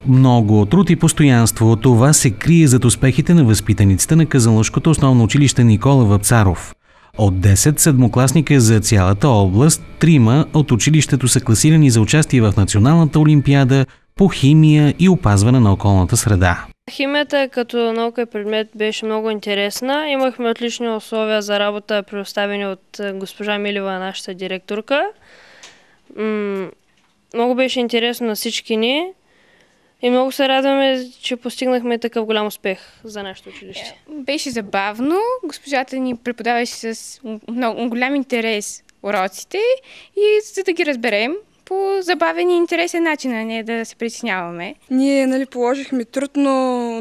Много труд и постоянство, това се крие зад успехите на възпитаниците на Казанлъшкото основно училище Никола Вапцаров. От 10 седмокласника за цялата област, 3 от училището са класирани за участие в Националната олимпиада по химия и опазване на околната среда. Химията като наука и предмет беше много интересна. Имахме отлични условия за работа, предоставени от госпожа Милева, нашата директорка. Много беше интересно на всички ни и много се радваме, че постигнахме такъв голям успех за нашето училище. Беше забавно. Госпожата ни преподаваше с много голям интерес уроците и за да ги разберем по забавен и интересен начин, а не да се притесняваме. Ние положихме труд, но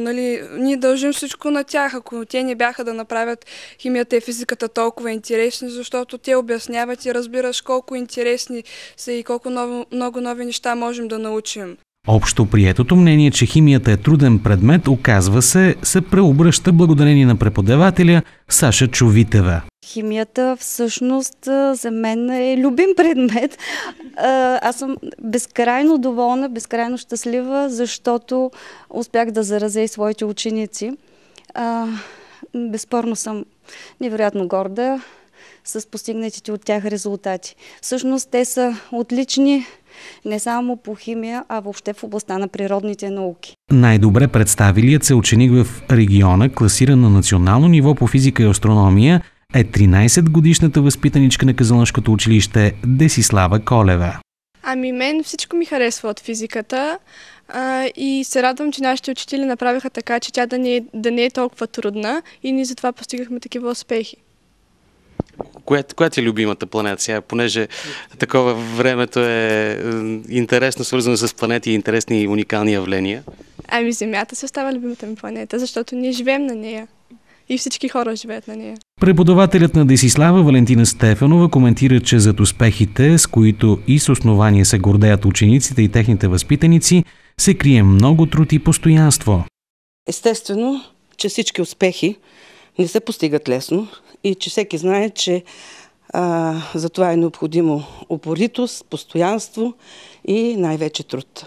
ние дължим всичко на тях. Ако те не бяха да направят химията и физиката толкова интересни, защото те обясняват и разбираш колко интересни са и колко много нови неща можем да научим. Общо приетото мнение, че химията е труден предмет, оказва се преобръща благодарение на преподавателя Саша Чувитева. Химията всъщност за мен е любим предмет. Аз съм безкрайно доволна, безкрайно щастлива, защото успях да заразя и своите ученици. Безспорно съм невероятно горда с постигнатите от тях резултати. Всъщност те са отлични не само по химия, а въобще в областта на природните науки. Най-добре представилият се ученик в региона, класиран на национално ниво по физика и астрономия, е 13-годишната възпитаничка на Казанлъшкото училище Десислава Колева. Мен всичко ми харесва от физиката и се радвам, че нашите учители направиха така, че тя да не е толкова трудна и ние затова постигахме такива успехи. Коя ти е любимата планета сега, понеже такова времето е интересно, свързано с планети и интересни и уникални явления? Земята се остава любимата ми планета, защото ние живеем на нея и всички хора живеят на нея. Преподавателят на Десислава Валентина Стефанова коментира, че зад успехите, с които и с основание се гордеят учениците и техните възпитаници, се крие много труд и постоянство. Естествено, че всички успехи не се постигат лесно и че всеки знае, че за това е необходимо упоритост, постоянство и най-вече труд.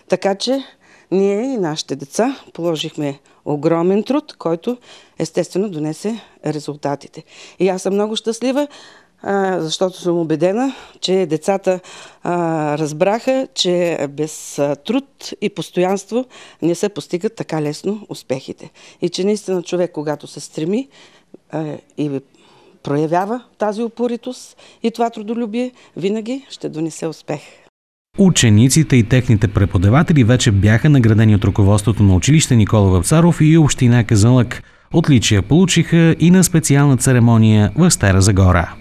Така че ние и нашите деца положихме огромен труд, който естествено донесе резултатите. И аз съм много щастлива, защото съм убедена, че децата разбраха, че без труд и постоянство не се постигат така лесно успехите. И че наистина човек, когато се стреми и проявява тази упоритост и това трудолюбие, винаги ще донесе успех. Учениците и техните преподаватели вече бяха наградени от ръководството на училище Никола Вапцаров и община Казанлък. Отличия получиха и на специална церемония в Стара Загора.